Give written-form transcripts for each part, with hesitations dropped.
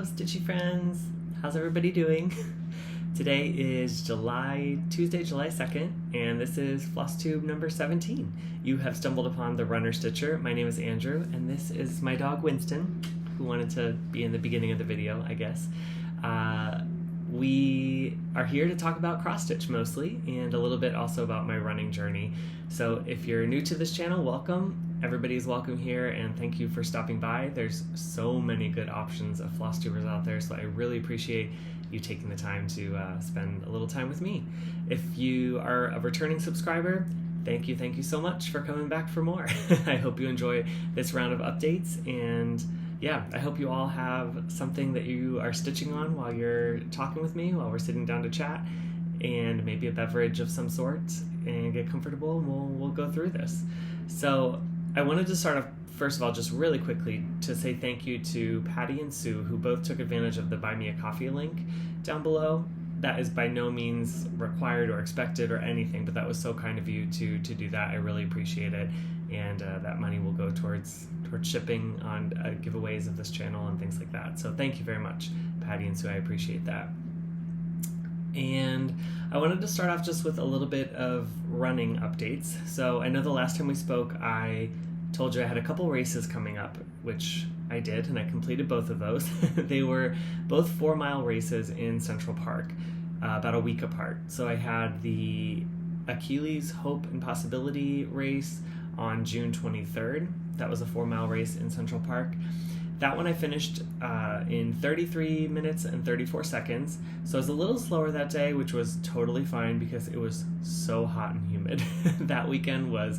Hello, Stitchy friends. How's everybody doing? Today is Tuesday, July 2nd, and this is Flosstube number 17. You have stumbled upon the Runner Stitcher. My name is Andrew, and this is my dog Winston, who wanted to be in the beginning of the video, I guess. We are here to talk about cross-stitch mostly, and a little bit also about my running journey. So if you're new to this channel, welcome. Everybody's welcome here, and thank you for stopping by. There's so many good options of Flosstubers out there, so I really appreciate you taking the time to spend a little time with me. If you are a returning subscriber, thank you so much for coming back for more. I hope you enjoy this round of updates, and yeah, I hope you all have something that you are stitching on while you're talking with me, while we're sitting down to chat, and maybe a beverage of some sort, and get comfortable, and we'll go through this. So I wanted to start off, first of all, just really quickly to say thank you to Patty and Sue, who both took advantage of the Buy Me a Coffee link down below. That is by no means required or expected or anything, but that was so kind of you to do that. I really appreciate it, and that money will go towards shipping on giveaways of this channel and things like that. So thank you very much, Patty and Sue. I appreciate that. And I wanted to start off just with a little bit of running updates. So I know the last time we spoke, I told you I had a couple races coming up, which I did, and I completed both of those. They were both 4-mile races in Central Park, about a week apart. So I had the Achilles Hope and Possibility race on June 23rd. That was a 4-mile race in Central Park. That one I finished in 33 minutes and 34 seconds. So I was a little slower that day, which was totally fine because it was so hot and humid. That weekend was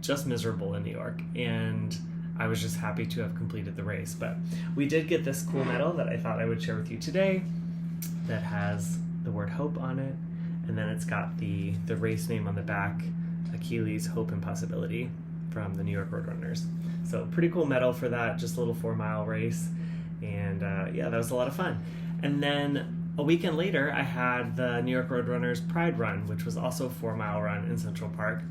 just miserable in New York, and I was just happy to have completed the race. But we did get this cool medal that I thought I would share with you today that has the word hope on it, and then it's got the race name on the back, Achilles Hope and Possibility, from the New York Roadrunners. So pretty cool medal for that, just a little 4-mile race, and yeah, that was a lot of fun. And then a weekend later, I had the New York Roadrunners Pride Run, which was also a 4-mile run in Central Park.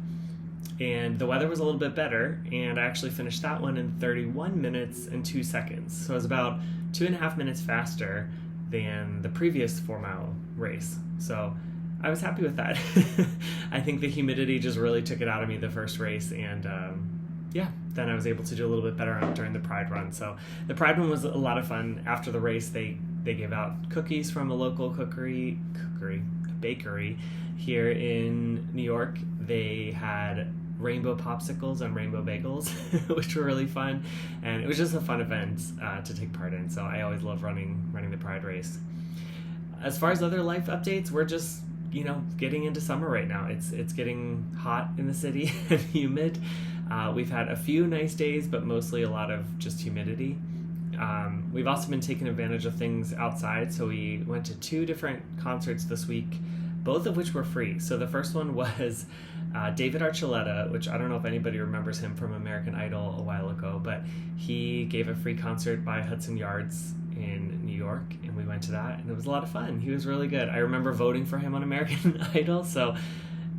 And the weather was a little bit better, and I actually finished that one in 31 minutes and 2 seconds. So it was about 2.5 minutes faster than the previous 4-mile race. So I was happy with that. I think the humidity just really took it out of me the first race, and yeah, then I was able to do a little bit better during the Pride Run. So the Pride Run was a lot of fun. After the race, they gave out cookies from a local bakery here in New York. They had rainbow popsicles and rainbow bagels, which were really fun, and it was just a fun event to take part in. So I always love running the Pride race. As far as other life updates, we're just getting into summer right now. It's getting hot in the city and humid. We've had a few nice days, but mostly a lot of just humidity. We've also been taking advantage of things outside, so we went to 2 different concerts this week, both of which were free. So the first one was David Archuleta, which I don't know if anybody remembers him from American Idol a while ago, but he gave a free concert by Hudson Yards in New York, and we went to that, and it was a lot of fun. He was really good. I remember voting for him on American Idol, so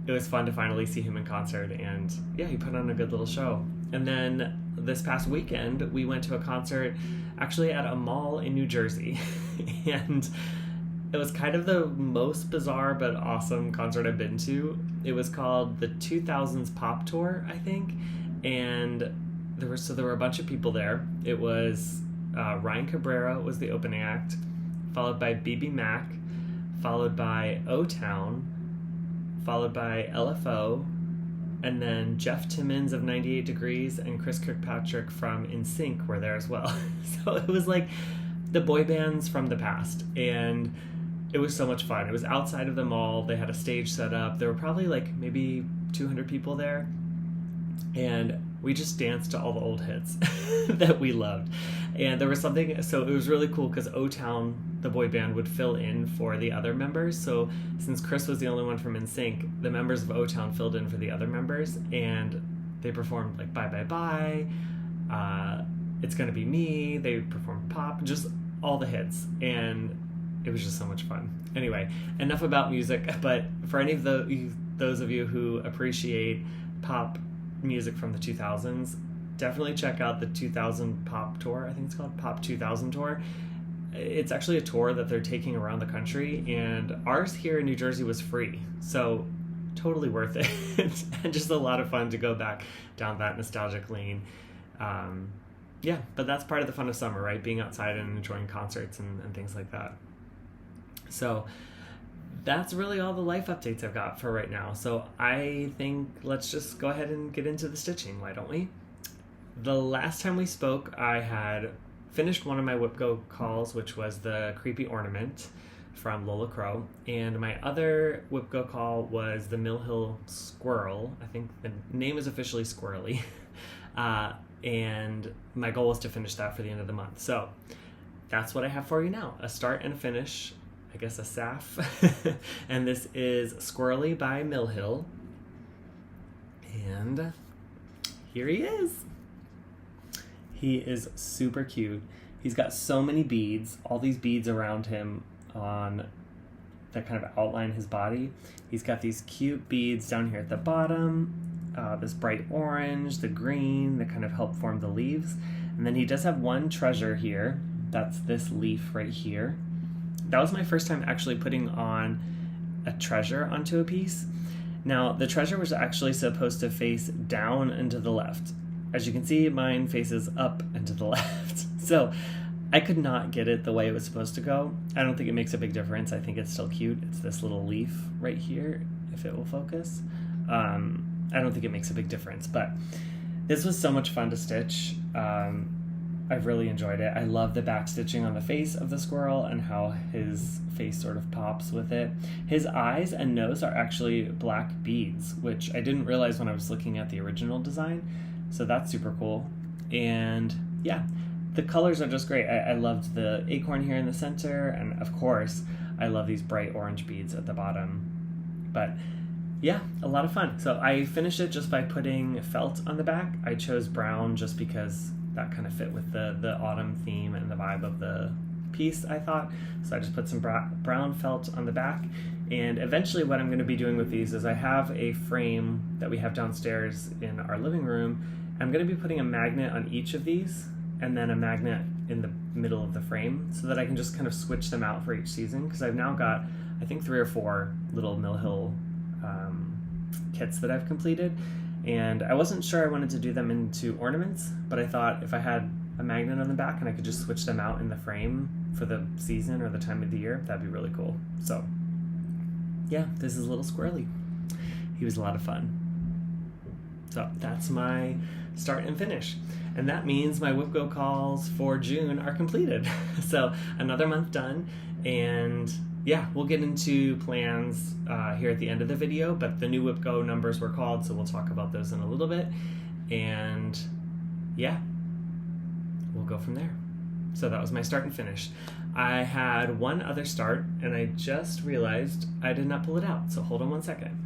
it was fun to finally see him in concert, and yeah, he put on a good little show. And then this past weekend, we went to a concert actually at a mall in New Jersey, and it was kind of the most bizarre but awesome concert I've been to. It was called the 2000s Pop Tour, I think, and there were a bunch of people there. It was Ryan Cabrera was the opening act, followed by BB Mac, followed by O-Town, followed by LFO, and then Jeff Timmons of 98 Degrees and Chris Kirkpatrick from NSYNC were there as well. So it was like the boy bands from the past, and it was so much fun. It was outside of the mall. They had a stage set up. There were probably like maybe 200 people there, and we just danced to all the old hits that we loved. And there was something, so it was really cool because O-Town, the boy band, would fill in for the other members. So since Chris was the only one from NSYNC, the members of O-Town filled in for the other members, and they performed like Bye Bye Bye, It's Gonna Be Me, they performed pop, just all the hits, and it was just so much fun. Anyway, enough about music, but for any of those of you who appreciate pop music from the 2000s, definitely check out the 2000 Pop Tour. I think it's called Pop 2000 Tour. it's actually a tour that they're taking around the country, and ours here in New Jersey was free, so totally worth it. And just a lot of fun to go back down that nostalgic lane. Yeah, but that's part of the fun of summer, right? Being outside and enjoying concerts and things like that. So that's really all the life updates I've got for right now. So I think let's just go ahead and get into the stitching, why don't we? The last time we spoke, I had finished one of my WIPGO calls, which was the creepy ornament from Lola Crow, and my other WIPGO call was the Mill Hill Squirrel. I think the name is officially Squirrely. And my goal was to finish that for the end of the month. So that's what I have for you now, a start and a finish, I guess a SAF. And this is Squirrely by Mill Hill. And here he is. He is super cute. He's got so many beads, all these beads around him on that kind of outline his body. He's got these cute beads down here at the bottom, this bright orange, the green that kind of help form the leaves. And then he does have one treasure here. That's this leaf right here. That was my first time actually putting on a treasure onto a piece. Now, the treasure was actually supposed to face down and to the left. As you can see, mine faces up and to the left. So I could not get it the way it was supposed to go. I don't think it makes a big difference. I think it's still cute. It's this little leaf right here, if it will focus. I don't think it makes a big difference, but this was so much fun to stitch. I've really enjoyed it. I love the back stitching on the face of the squirrel and how his face sort of pops with it. His eyes and nose are actually black beads, which I didn't realize when I was looking at the original design. So that's super cool. And yeah, the colors are just great. I loved the acorn here in the center, and of course, I love these bright orange beads at the bottom. But yeah, a lot of fun. So I finished it just by putting felt on the back. I chose brown just because that kind of fit with the autumn theme and the vibe of the piece, I thought. So I just put some brown felt on the back. And eventually what I'm going to be doing with these is I have a frame that we have downstairs in our living room. I'm going to be putting a magnet on each of these and then a magnet in the middle of the frame so that I can just kind of switch them out for each season, because I've now got, I think, 3 or 4 little Mill Hill kits that I've completed, and I wasn't sure I wanted to do them into ornaments, but I thought if I had a magnet on the back and I could just switch them out in the frame for the season or the time of the year, that'd be really cool. So yeah, this is little Squirrely. He was a lot of fun. So that's my start and finish. And that means my WIPGO calls for June are completed. So another month done, and yeah, we'll get into plans here at the end of the video, but the new WIPGO numbers were called, so we'll talk about those in a little bit. And yeah, we'll go from there. So that was my start and finish. I had one other start, and I just realized I did not pull it out, so hold on one second.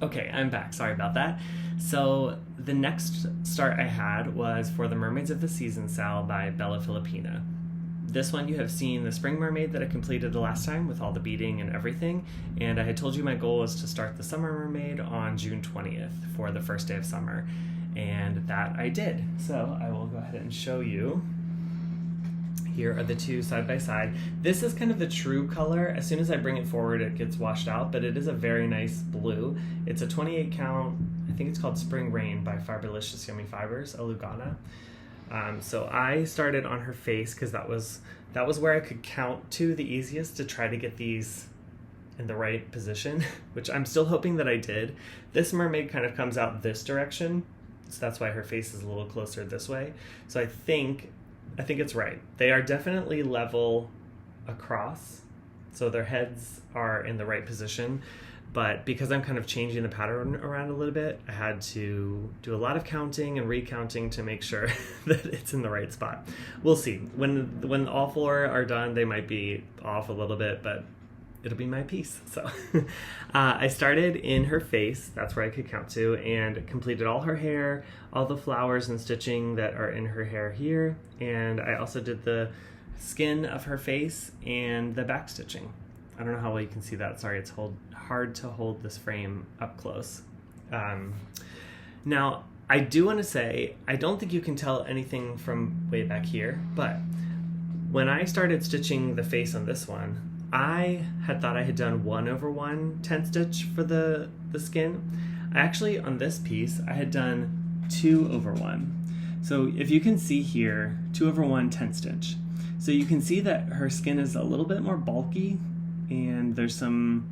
Okay, I'm back. Sorry about that. So the next start I had was for the Mermaids of the Season Sal by Bella Filipina. This one you have seen the Spring Mermaid that I completed the last time with all the beading and everything, and I had told you my goal was to start the Summer Mermaid on June 20th for the first day of summer, and that I did. So I will go ahead and show you. Here are the two side by side. This is kind of the true color. As soon as I bring it forward, it gets washed out, but it is a very nice blue. It's a 28 count, I think it's called Spring Rain by Fiberlicious Yummy Fibers, a Lugana. So I started on her face because that was where I could count to the easiest to try to get these in the right position, which I'm still hoping that I did. This mermaid kind of comes out this direction, so that's why her face is a little closer this way. So I think it's right. They are definitely level across, so their heads are in the right position, but because I'm kind of changing the pattern around a little bit, I had to do a lot of counting and recounting to make sure that it's in the right spot. We'll see. When all 4 are done, they might be off a little bit, but it'll be my piece. So I started in her face, that's where I could count to, and completed all her hair, all the flowers and stitching that are in her hair here, and I also did the skin of her face and the back stitching. I don't know how well you can see that. Sorry, it's hard to hold this frame up close. Now, I do want to say, I don't think you can tell anything from way back here, but when I started stitching the face on this one, I had thought I had done 1/1 10 stitch for the skin. Actually, on this piece, I had done 2/1. So if you can see here, 2/1 10 stitch. So you can see that her skin is a little bit more bulky, and there's some,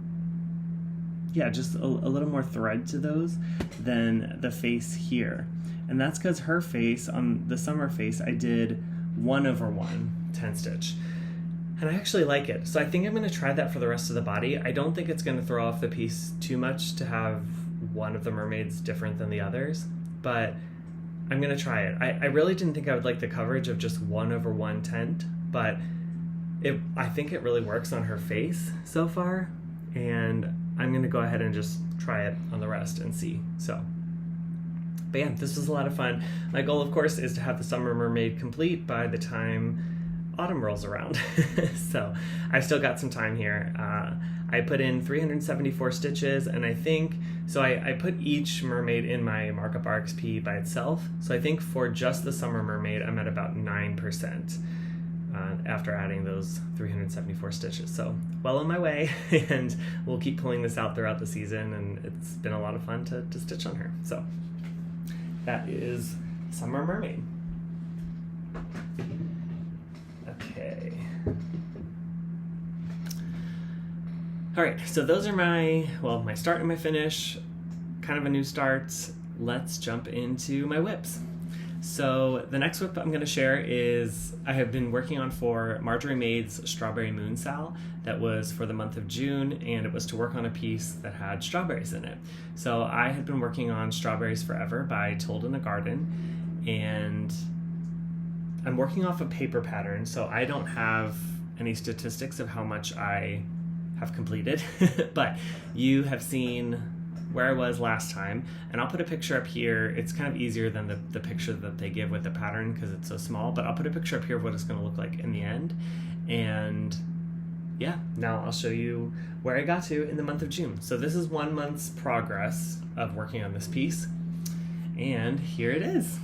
yeah, just a little more thread to those than the face here. And that's because her face, on the summer face, I did 1/1 10 stitch. And I actually like it. So I think I'm gonna try that for the rest of the body. I don't think it's gonna throw off the piece too much to have one of the mermaids different than the others, but I'm gonna try it. I really didn't think I would like the coverage of just 1/1 10, but I think it really works on her face so far, and I'm gonna go ahead and just try it on the rest and see. So, but yeah, this was a lot of fun. My goal, of course, is to have the summer mermaid complete by the time autumn rolls around. So I've still got some time here. I put in 374 stitches, and I think, so I put each mermaid in my markup RXP by itself. So I think for just the summer mermaid, I'm at about 9% after adding those 374 stitches. So well on my way, and we'll keep pulling this out throughout the season, and it's been a lot of fun to stitch on her. So that is Summer Mermaid. Okay. All right, so those are my start and my finish, kind of a new start. Let's jump into my whips. So the next whip I'm going to share is I have been working on for Marjorie Maid's Strawberry Moon Sal. That was for the month of June, and it was to work on a piece that had strawberries in it. So I had been working on Strawberries Forever by Told in a Garden, and I'm working off a paper pattern, so I don't have any statistics of how much I have completed, but you have seen where I was last time, and I'll put a picture up here. It's kind of easier than the picture that they give with the pattern because it's so small, but I'll put a picture up here of what it's going to look like in the end. And yeah, now I'll show you where I got to in the month of June. So this is 1 month's progress of working on this piece, and here it is.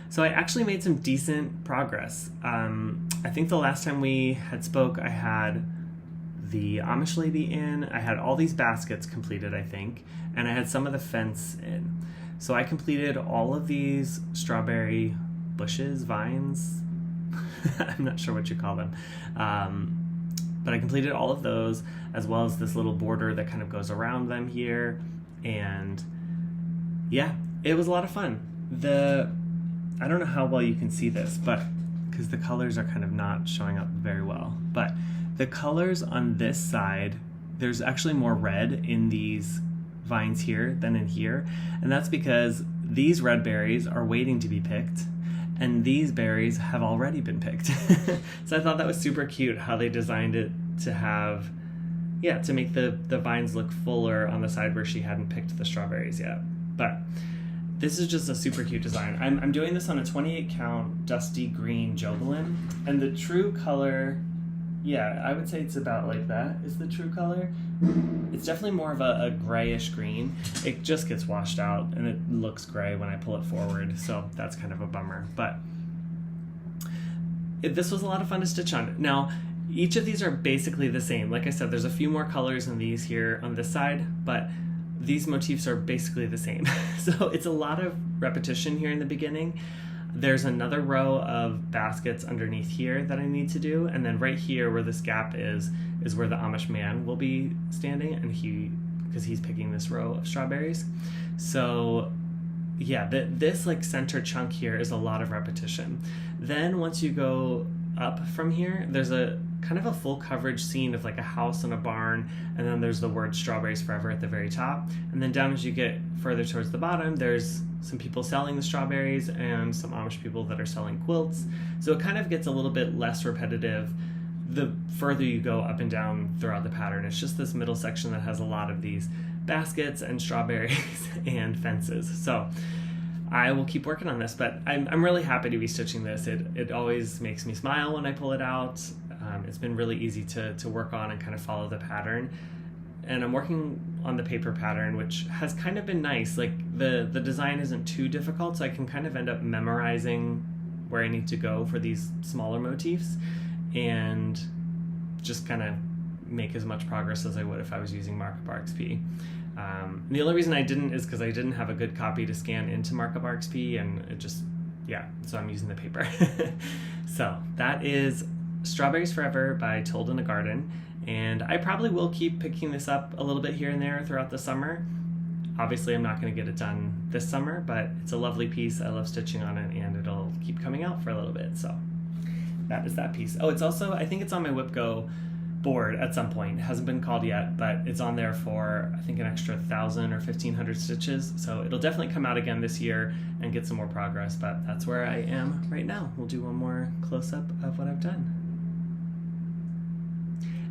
So I actually made some decent progress. I think the last time we had spoke, I had the Amish lady in, I had all these baskets completed, I think, and I had some of the fence in. So I completed all of these strawberry bushes, vines, I'm not sure what you call them, but I completed all of those, as well as this little border that kind of goes around them here, and yeah, it was a lot of fun. I don't know how well you can see this, but because the colors are kind of not showing up very well, but the colors on this side, there's actually more red in these vines here than in here, and that's because these red berries are waiting to be picked, and these berries have already been picked. So I thought that was super cute how they designed it to have, yeah, to make the vines look fuller on the side where she hadn't picked the strawberries yet. But this is just a super cute design. I'm doing this on a 28 count dusty green Jobelin, and the true color, yeah, I would say it's about like that is the true color. It's definitely more of a grayish green. It just gets washed out and it looks gray when I pull it forward, so that's kind of a bummer. But this was a lot of fun to stitch on. Now, each of these are basically the same. Like I said, there's a few more colors in these here on this side, but these motifs are basically the same. So it's a lot of repetition here in the beginning. There's another row of baskets underneath here that I need to do, and then right here where this gap is where the Amish man will be standing, and because he's picking this row of strawberries. So yeah, this like center chunk here is a lot of repetition. Then once you go up from here, there's a kind of a full coverage scene of like a house and a barn, and then there's the word Strawberries Forever at the very top, and then down as you get further towards the bottom, there's some people selling the strawberries and some Amish people that are selling quilts. So it kind of gets a little bit less repetitive the further you go up and down throughout the pattern. It's just this middle section that has a lot of these baskets and strawberries and fences. So I will keep working on this, but I'm really happy to be stitching this. It always makes me smile when I pull it out. It's been really easy to work on and kind of follow the pattern. And I'm working on the paper pattern, which has kind of been nice. Like the design isn't too difficult, so I can kind of end up memorizing where I need to go for these smaller motifs and just kind of make as much progress as I would if I was using Markup RXP. The only reason I didn't is because I didn't have a good copy to scan into Markup RXP, and it just, yeah, so I'm using the paper. So that is Strawberries Forever by Told in a Garden, and I probably will keep picking this up a little bit here and there throughout the summer. Obviously I'm not going to get it done this summer, but it's a lovely piece. I love stitching on it, and it'll keep coming out for a little bit. So that is that piece. Oh, it's also, I think it's on my WIPGO board at some point. It hasn't been called yet, but it's on there for I think an extra 1,000 or 1,500 stitches. So it'll definitely come out again this year and get some more progress, but that's where I am right now. We'll do one more close-up of what I've done.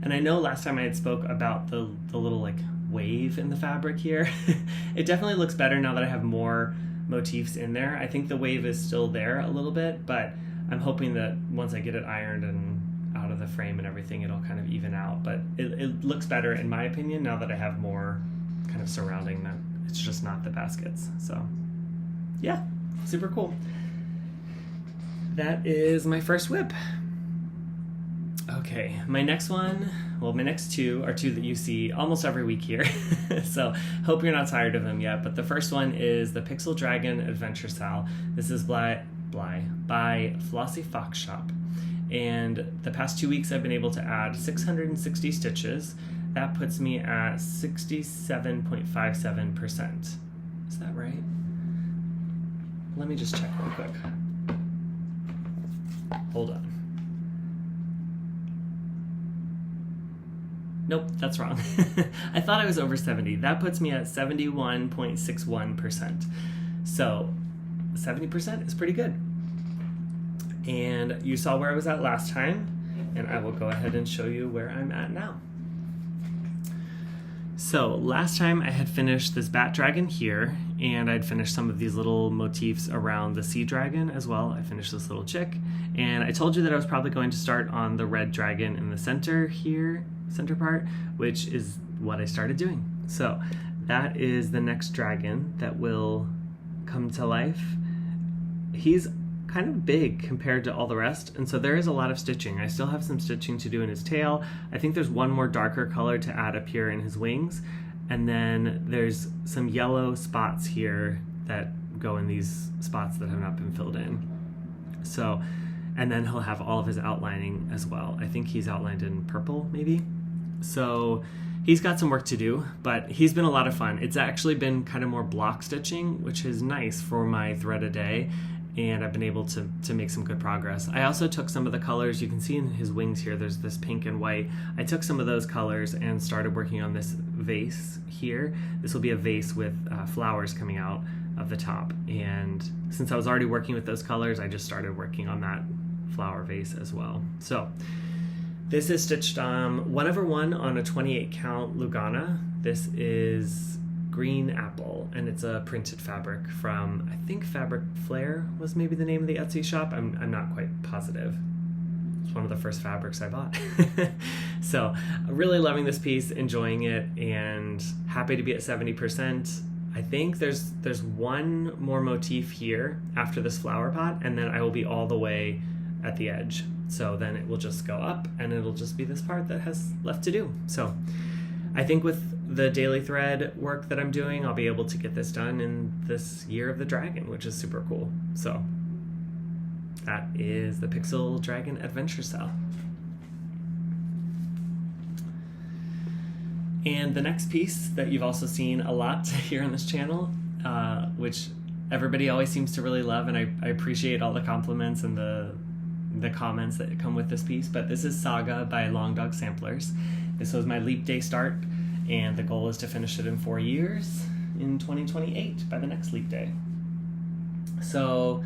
And I know last time I had spoke about the little like wave in the fabric here. It definitely looks better now that I have more motifs in there. I think the wave is still there a little bit, but I'm hoping that once I get it ironed and out of the frame and everything, it'll kind of even out. But it looks better in my opinion now that I have more kind of surrounding that. It's just not the baskets. So yeah, super cool. That is my first WIP. Okay, my next one, well, my next two are two that you see almost every week here. So hope you're not tired of them yet, but the first one is the Pixel Dragon Adventure Sal. This is by FlossyFox Shop. And the past 2 weeks I've been able to add 660 stitches. That puts me at 67.57%. Is that right? Let me just check real quick. Hold on. Nope, that's wrong. I thought I was over 70. That puts me at 71.61%. So 70% is pretty good. And you saw where I was at last time, and I will go ahead and show you where I'm at now. So last time I had finished this bat dragon here, and I'd finished some of these little motifs around the sea dragon as well. I finished this little chick, and I told you that I was probably going to start on the red dragon in the center here, center part, which is what I started doing. So that is the next dragon that will come to life. He's kind of big compared to all the rest, and so there is a lot of stitching. I still have some stitching to do in his tail. I think there's one more darker color to add up here in his wings, and then there's some yellow spots here that go in these spots that have not been filled in. So, and then he'll have all of his outlining as well. I think he's outlined in purple maybe. So he's got some work to do, but he's been a lot of fun. It's actually been kind of more block stitching, which is nice for my thread a day, and I've been able to make some good progress. I also took some of the colors, you can see in his wings here, there's this pink and white. I took some of those colors and started working on this vase here. This will be a vase with flowers coming out of the top, and since I was already working with those colors, I just started working on that flower vase as well. So this is stitched 1/1 on a 28 count Lugana. This is Green Apple, and it's a printed fabric from, I think Fabric Flare was maybe the name of the Etsy shop. I'm not quite positive. It's one of the first fabrics I bought. So really loving this piece, enjoying it, and happy to be at 70%. I think there's one more motif here after this flower pot, and then I will be all the way at the edge. So then it will just go up, and it'll just be this part that has left to do. So I think with the daily thread work that I'm doing, I'll be able to get this done in this year of the dragon, which is super cool. So that is the Pixel Dragon Adventure Cell. And the next piece that you've also seen a lot here on this channel, which everybody always seems to really love, and I appreciate all the compliments and the comments that come with this piece, but this is Saga by Dog Samplers. This was my leap day start, and the goal is to finish it in 4 years in 2028 by the next leap day. So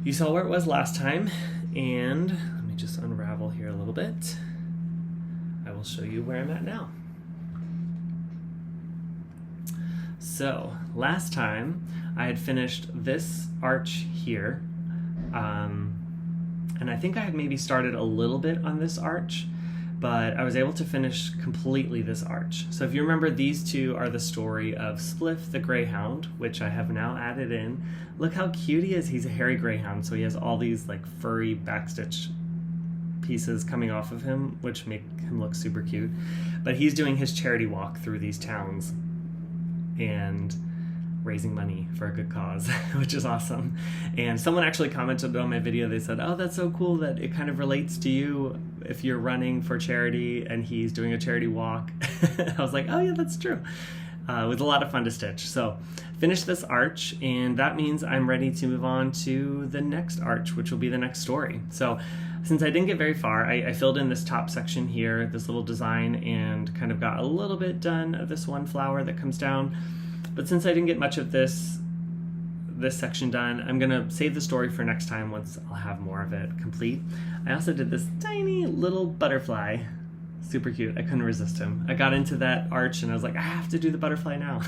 you saw where it was last time, and let me just unravel here a little bit. I will show you where I'm at now. So last time I had finished this arch here, and I think I had maybe started a little bit on this arch, but I was able to finish completely this arch. So if you remember, these two are the story of Spliff the Greyhound, which I have now added in. Look how cute he is. He's a hairy greyhound, so he has all these like furry backstitch pieces coming off of him, which make him look super cute. But he's doing his charity walk through these towns and raising money for a good cause, which is awesome. And someone actually commented on my video. They said, oh, that's so cool that it kind of relates to you if you're running for charity and he's doing a charity walk. I was like, oh yeah, that's true. It was a lot of fun to stitch. So finish this arch, and that means I'm ready to move on to the next arch, which will be the next story. So since I didn't get very far, I filled in this top section here, this little design, and kind of got a little bit done of this one flower that comes down. But since I didn't get much of this section done, I'm gonna save the story for next time once I'll have more of it complete. I also did this tiny little butterfly. Super cute. I couldn't resist him. I got into that arch and I was like, I have to do the butterfly now.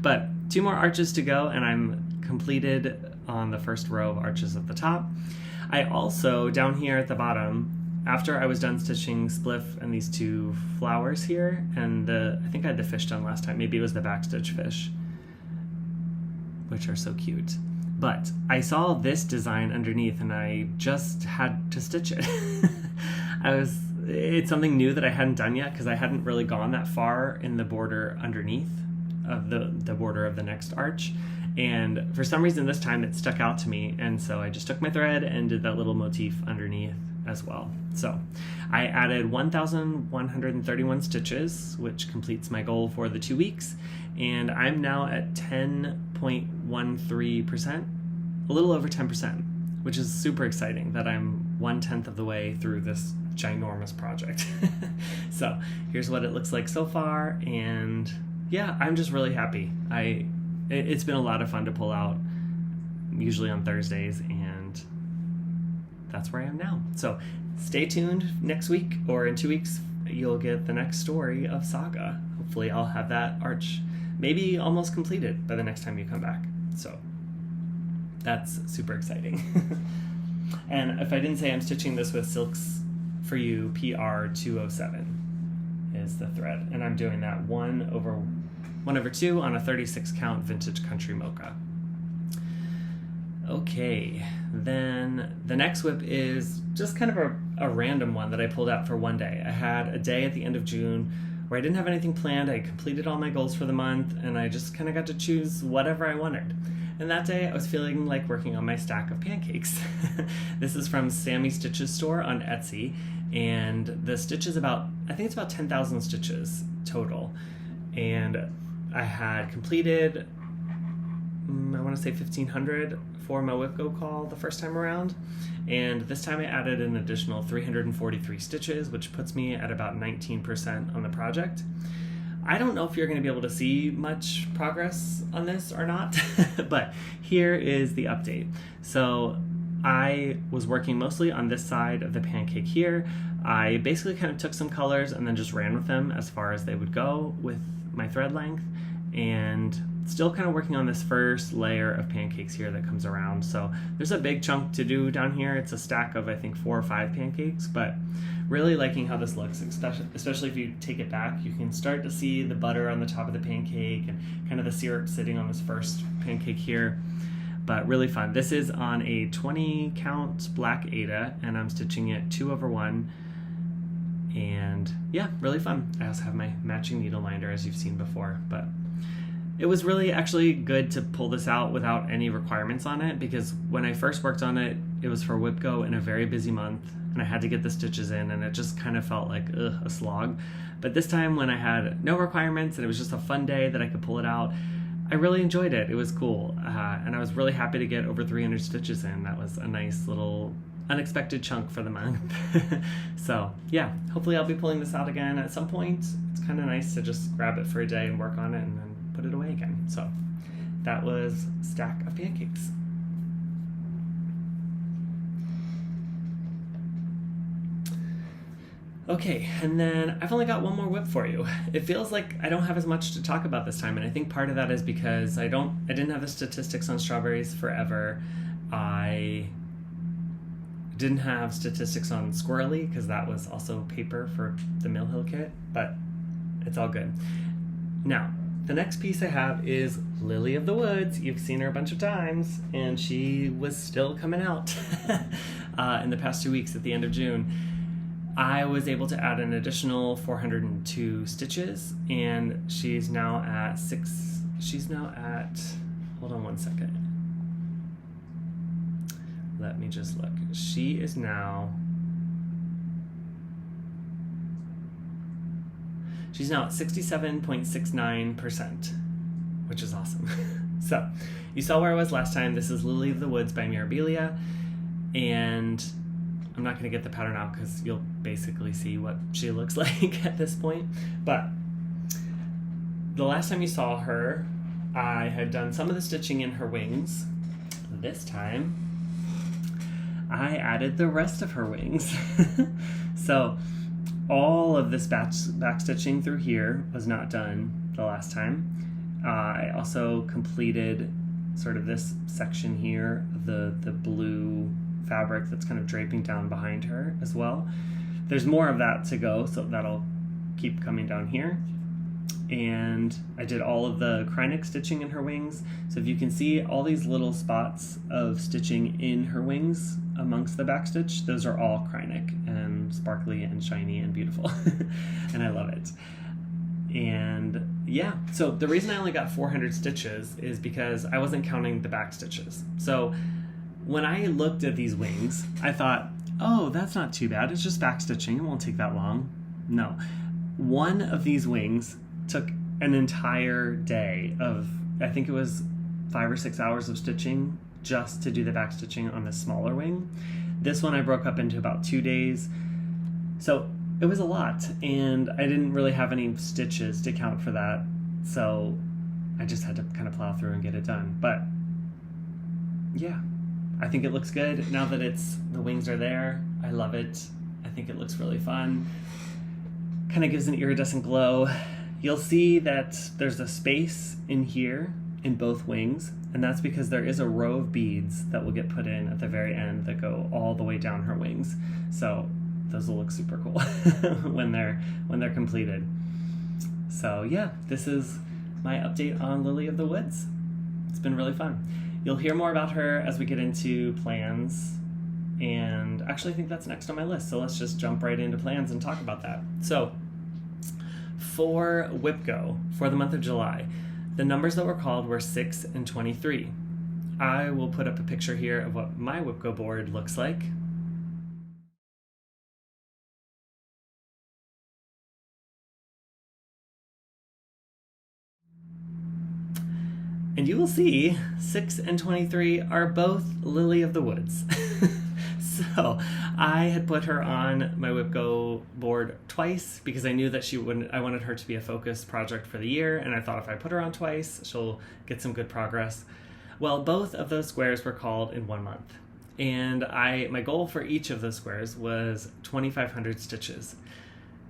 But 2 more arches to go and I'm completed on the first row of arches at the top. I also, down here at the bottom, after I was done stitching Spliff and these 2 flowers here, and I think I had the fish done last time, maybe it was the backstitch fish, which are so cute. But I saw this design underneath and I just had to stitch it. It's something new that I hadn't done yet because I hadn't really gone that far in the border underneath of the border of the next arch. And for some reason this time it stuck out to me, and so I just took my thread and did that little motif underneath as well. So I added 1,131 stitches, which completes my goal for the 2 weeks, and I'm now at 10.13%, a little over 10%, which is super exciting that I'm 1/10 of the way through this ginormous project. So here's what it looks like so far, and yeah, I'm just really happy. It's been a lot of fun to pull out, usually on Thursdays, and that's where I am now. So stay tuned next week, or in 2 weeks, you'll get the next story of Saga. Hopefully I'll have that arch maybe almost completed by the next time you come back. So that's super exciting. And if I didn't say, I'm stitching this with Silks For You PR 207 is the thread, and I'm doing that 1/2 on a 36 count vintage country mocha. Okay, then the next whip is just kind of a random one that I pulled out for one day. I had a day at the end of June where I didn't have anything planned. I completed all my goals for the month, and I just kind of got to choose whatever I wanted. And that day I was feeling like working on my stack of pancakes. This is from SammyStitches store on Etsy, and the stitch is I think it's about 10,000 stitches total. And I had completed, I want to say 1,500 for my WIPGO call the first time around, and this time I added an additional 343 stitches, which puts me at about 19% on the project. I don't know if you're going to be able to see much progress on this or not, but here is the update. So I was working mostly on this side of the pancake here. I basically kind of took some colors and then just ran with them as far as they would go with my thread length, and still kind of working on this first layer of pancakes here that comes around. So there's a big chunk to do down here. It's a stack of, I think, 4 or 5 pancakes, but really liking how this looks, especially if you take it back. You can start to see the butter on the top of the pancake and kind of the syrup sitting on this first pancake here, but really fun. This is on a 20 count black Aida, and I'm stitching it 2/1, and yeah, really fun. I also have my matching needle minder, as you've seen before, but it was really actually good to pull this out without any requirements on it, because when I first worked on it, it was for WIPGO in a very busy month, and I had to get the stitches in, and it just kind of felt like a slog. But this time, when I had no requirements and it was just a fun day that I could pull it out, I really enjoyed it. It was cool, and I was really happy to get over 300 stitches in. That was a nice little unexpected chunk for the month. So yeah, hopefully I'll be pulling this out again at some point. It's kind of nice to just grab it for a day and work on it and then put it away again. So that was Stack of Pancakes. Okay, and then I've only got one more whip for you. It feels like I don't have as much to talk about this time, and I think part of that is because I didn't have the statistics on strawberries forever. I Didn't have statistics on Squirrely because that was also paper for the Mill Hill kit, but it's all good. Now, the next piece I have is Lily of the Woods. You've seen her a bunch of times, and she was still coming out in the past 2 weeks at the end of June. I was able to add an additional 402 stitches, and she's now at hold on one second. Let me just look. She is now, she's now at 67.69%, which is awesome. So, you saw where I was last time. This is Lily of the Woods by Mirabilia, and I'm not going to get the pattern out because you'll basically see what she looks like at this point. But the last time you saw her, I had done some of the stitching in her wings. This time, I added the rest of her wings. So all of this back stitching through here was not done the last time. I also completed sort of this section here, the blue fabric that's kind of draping down behind her as well. There's more of that to go, so that'll keep coming down here. And I did all of the Krynic stitching in her wings. So if you can see all these little spots of stitching in her wings amongst the back stitch, those are all Krynic and sparkly and shiny and beautiful. And I love it. And yeah, so the reason I only got 400 stitches is because I wasn't counting the back stitches. So when I looked at these wings, I thought, oh, that's not too bad. It's just back stitching. It won't take that long. No. One of these wings took an entire day of, I think it was 5 or 6 hours of stitching just to do the back stitching on the smaller wing. This one I broke up into about 2 days. So it was a lot, and I didn't really have any stitches to count for that. So I just had to kind of plow through and get it done. But yeah, I think it looks good now that the wings are there. I love it. I think it looks really fun. Kind of gives an iridescent glow. You'll see that there's a space in here in both wings, and that's because there is a row of beads that will get put in at the very end that go all the way down her wings. So those will look super cool when they're completed. So yeah, this is my update on Lily of the Woods. It's been really fun. You'll hear more about her as we get into plans, and actually I think that's next on my list, so let's just jump right into plans and talk about that. So for WIPGO, for the month of July, the numbers that were called were 6 and 23. I will put up a picture here of what my WIPGO board looks like. And you will see 6 and 23 are both Lily of the Woods. So I had put her on my WIPGO board twice because I knew that I wanted her to be a focus project for the year, and I thought if I put her on twice, she'll get some good progress. Well, both of those squares were called in 1 month, and my goal for each of those squares was 2,500 stitches.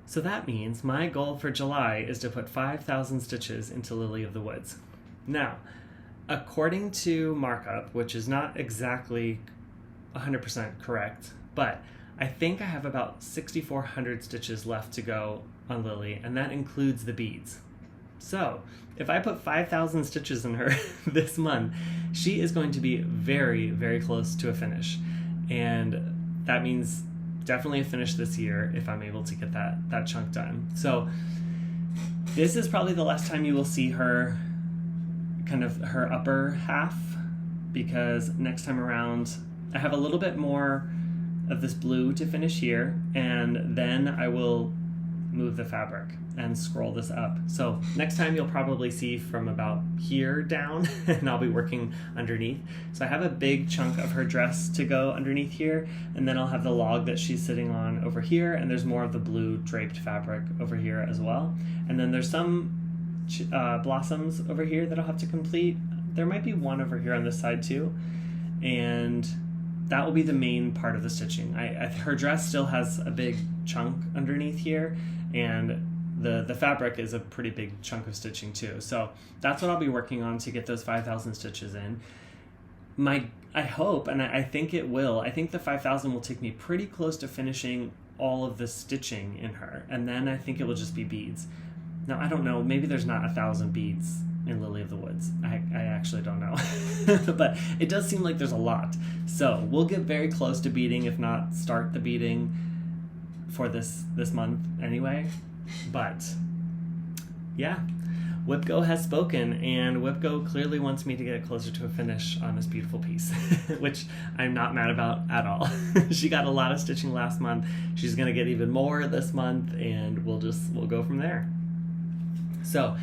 So that means my goal for July is to put 5,000 stitches into Lily of the Woods. Now, according to markup, which is not exactly 100% correct, but I think I have about 6,400 stitches left to go on Lily, and that includes the beads. So if I put 5,000 stitches in her this month, she is going to be very, very close to a finish. And that means definitely a finish this year if I'm able to get that chunk done. So this is probably the last time you will see her, kind of her upper half, because next time around I have a little bit more of this blue to finish here, and then I will move the fabric and scroll this up. So next time you'll probably see from about here down, and I'll be working underneath. So I have a big chunk of her dress to go underneath here, and then I'll have the log that she's sitting on over here, and there's more of the blue draped fabric over here as well. And then there's some blossoms over here that I'll have to complete. There might be one over here on this side too, and that will be the main part of the stitching. Her dress still has a big chunk underneath here, and the fabric is a pretty big chunk of stitching too. So that's what I'll be working on to get those 5,000 stitches in. I hope, and I think it will. I think the 5,000 will take me pretty close to finishing all of the stitching in her, and then I think it will just be beads. Now, I don't know, maybe there's not 1,000 beads in Lily of the Woods. I actually don't know. But it does seem like there's a lot. So we'll get very close to beading, if not start the beading for this month anyway. But yeah, WIPGO has spoken, and WIPGO clearly wants me to get closer to a finish on this beautiful piece, which I'm not mad about at all. She got a lot of stitching last month. She's gonna get even more this month, and we'll go from there. So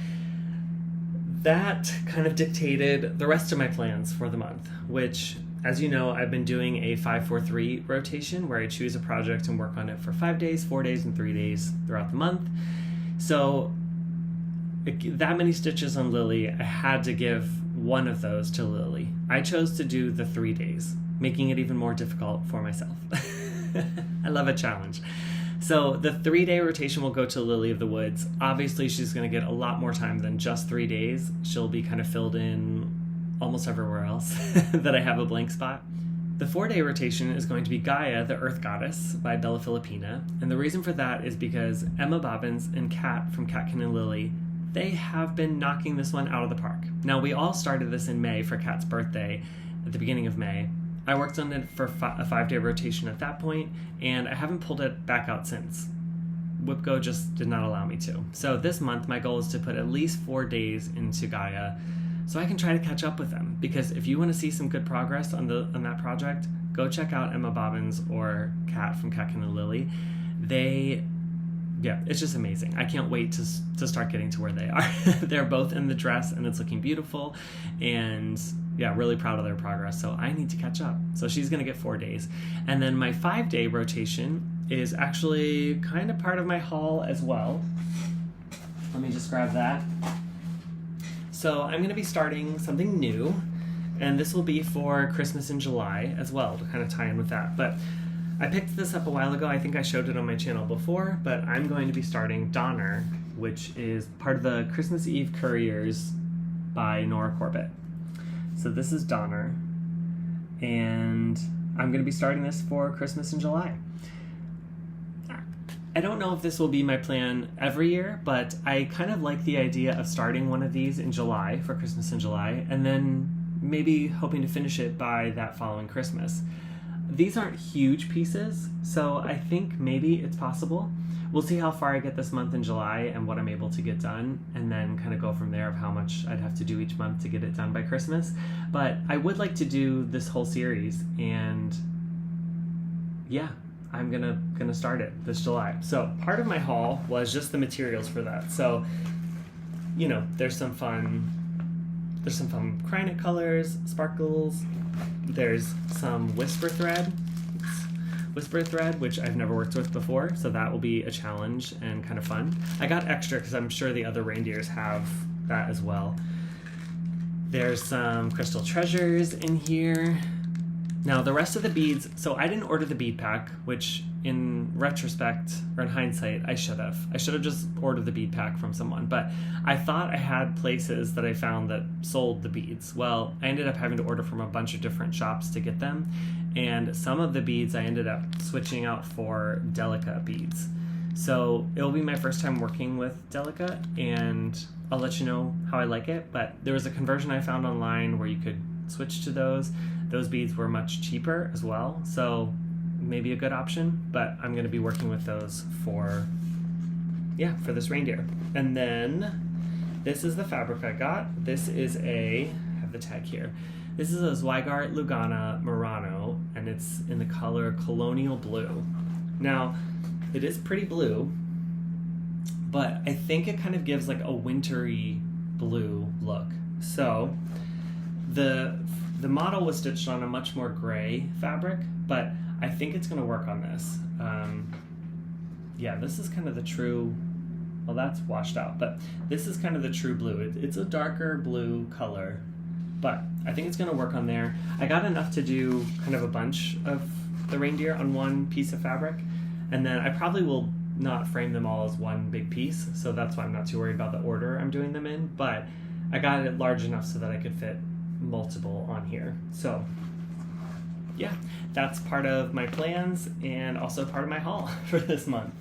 that kind of dictated the rest of my plans for the month, which, as you know, I've been doing a 5-4-3 rotation where I choose a project and work on it for 5 days, 4 days, and 3 days throughout the month. So that many stitches on Lily, I had to give one of those to Lily. I chose to do the 3 days, making it even more difficult for myself. I love a challenge. So the 3-day rotation will go to Lily of the Woods. Obviously, she's going to get a lot more time than just 3 days. She'll be kind of filled in almost everywhere else that I have a blank spot. The 4-day rotation is going to be Gaia, the Earth Goddess by Bella Filipina. And the reason for that is because Emma Bobbins and Kat from Catkin and Lily, they have been knocking this one out of the park. Now, we all started this in May for Kat's birthday at the beginning of May. I worked on it for a 5-day rotation at that point, and I haven't pulled it back out since. WIPGO just did not allow me to. So this month, my goal is to put at least 4 days into Gaia so I can try to catch up with them. Because if you want to see some good progress on that project, go check out Emma Bobbins or Kat from Catkin and Lily. Yeah, it's just amazing. I can't wait to start getting to where they are. They're both in the dress, and it's looking beautiful, and yeah, really proud of their progress. So I need to catch up. So she's gonna get 4 days. And then my 5-day rotation is actually kind of part of my haul as well. Let me just grab that. So I'm gonna be starting something new, and this will be for Christmas in July as well, to kind of tie in with that. But I picked this up a while ago. I think I showed it on my channel before, but I'm going to be starting Donner, which is part of the Christmas Eve Couriers by Nora Corbett. So this is Donner, and I'm going to be starting this for Christmas in July. I don't know if this will be my plan every year, but I kind of like the idea of starting one of these in July for Christmas in July, and then maybe hoping to finish it by that following Christmas. These aren't huge pieces, so I think maybe it's possible. We'll see how far I get this month in July and what I'm able to get done, and then kind of go from there of how much I'd have to do each month to get it done by Christmas. But I would like to do this whole series, and yeah, I'm gonna start it this July. So part of my haul was just the materials for that. So, you know, there's some fun Cryonic colors, sparkles. There's some Whisper thread, which I've never worked with before, so that will be a challenge and kind of fun. I got extra because I'm sure the other reindeers have that as well. There's some crystal treasures in here. Now the rest of the beads, so I didn't order the bead pack, which in retrospect, or in hindsight, I should have. I should have just ordered the bead pack from someone, but I thought I had places that I found that sold the beads. Well, I ended up having to order from a bunch of different shops to get them, and some of the beads I ended up switching out for Delica beads. So it'll be my first time working with Delica, and I'll let you know how I like it, but there was a conversion I found online where you could switch to those. Those beads were much cheaper as well, so maybe a good option, but I'm going to be working with those for this reindeer. And then this is the fabric I got. This is I have the tag here. This is a Zweigart Lugana Murano, and it's in the color Colonial Blue. Now, it is pretty blue, but I think it kind of gives like a wintry blue look. So the model was stitched on a much more gray fabric, but I think it's going to work on this. Yeah, this is kind of the true, well, that's washed out, but this is kind of the true blue. It's a darker blue color, but I think it's going to work on there. I got enough to do kind of a bunch of the reindeer on one piece of fabric, and then I probably will not frame them all as one big piece, so that's why I'm not too worried about the order I'm doing them in, but I got it large enough so that I could fit multiple on here. So yeah, that's part of my plans and also part of my haul for this month.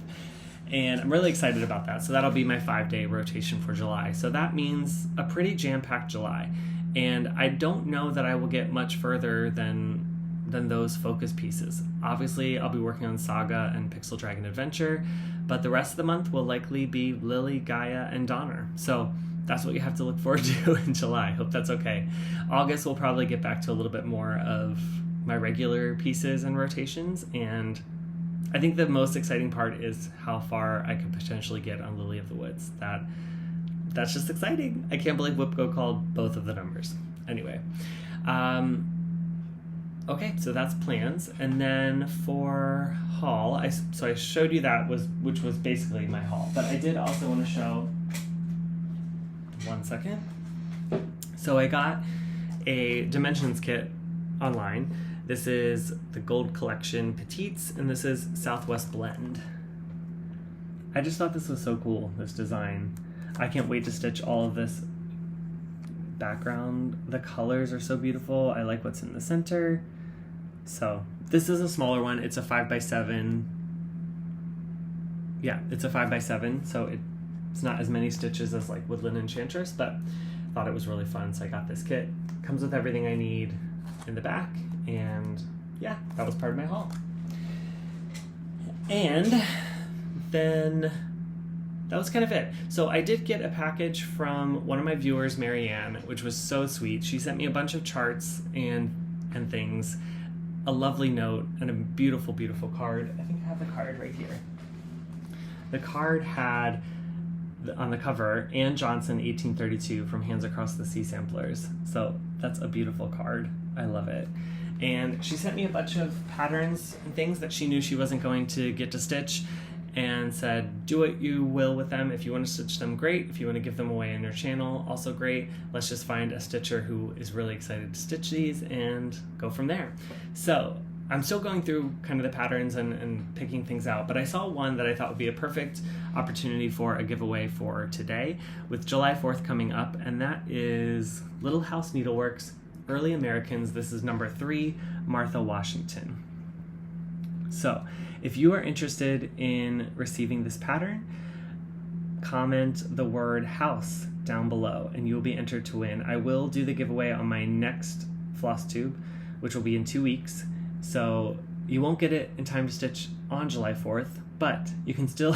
And I'm really excited about that. So that'll be my 5-day rotation for July. So that means a pretty jam-packed July. And I don't know that I will get much further than those focus pieces. Obviously, I'll be working on Saga and Pixel Dragon Adventure, but the rest of the month will likely be Lilly, Gaia, and Donner. So that's what you have to look forward to in July. Hope that's okay. August, we'll probably get back to a little bit more of my regular pieces and rotations, and I think the most exciting part is how far I could potentially get on Lily of the Woods. That's just exciting. I can't believe WIPGO called both of the numbers. Anyway, okay, so that's plans. And then for haul, I showed you that which was basically my haul. But I did also want to show, one second. So I got a Dimensions kit online. This is the Gold Collection Petites, and this is Southwest Blend. I just thought this was so cool, this design. I can't wait to stitch all of this background. The colors are so beautiful. I like what's in the center. So this is a smaller one. It's a 5x7. Yeah, it's a 5x7, so it's not as many stitches as like Woodland Enchantress, but I thought it was really fun, so I got this kit. Comes with everything I need in the back, and yeah, that was part of my haul. And then that was kind of it. So I did get a package from one of my viewers, Marianne, which was so sweet. She sent me a bunch of charts and things, a lovely note, and a beautiful, beautiful card. I think I have the card right here. The card had, on the cover, Anne Johnson, 1832, from Hands Across the Sea Samplers. So that's a beautiful card. I love it. And she sent me a bunch of patterns and things that she knew she wasn't going to get to stitch, and said, do what you will with them. If you want to stitch them, great. If you want to give them away on your channel, also great. Let's just find a stitcher who is really excited to stitch these and go from there. So I'm still going through kind of the patterns and picking things out, but I saw one that I thought would be a perfect opportunity for a giveaway for today, with July 4th coming up, and that is Little House Needleworks Early Americans. This is number 3, Martha Washington. So if you are interested in receiving this pattern, comment the word house down below and you will be entered to win. I will do the giveaway on my next Flosstube, which will be in 2 weeks. So you won't get it in time to stitch on July 4th, but you can still,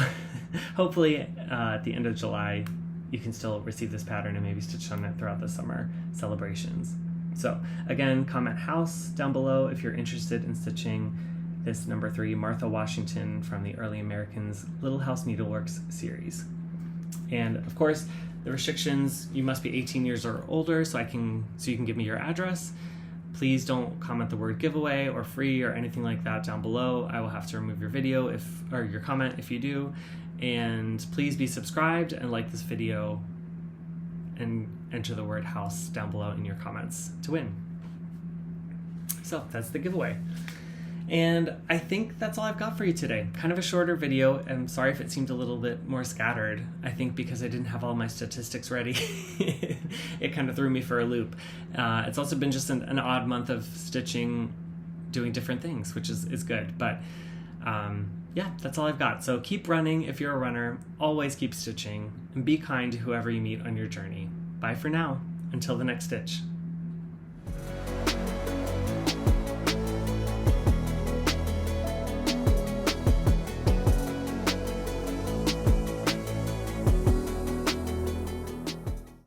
hopefully at the end of July, you can still receive this pattern and maybe stitch on it throughout the summer celebrations. So again, comment house down below if you're interested in stitching this number 3, Martha Washington, from the Early Americans Little House Needleworks series. And of course, the restrictions, you must be 18 years or older, so you can give me your address. Please don't comment the word giveaway or free or anything like that down below. I will have to remove your video or your comment if you do. And please be subscribed and like this video and enter the word house down below in your comments to win. So that's the giveaway. And I think that's all I've got for you today. Kind of a shorter video. I'm sorry if it seemed a little bit more scattered. I think because I didn't have all my statistics ready, it kind of threw me for a loop. It's also been just an odd month of stitching, doing different things, which is good. But yeah, that's all I've got. So keep running if you're a runner. Always keep stitching, and be kind to whoever you meet on your journey. Bye for now. Until the next stitch.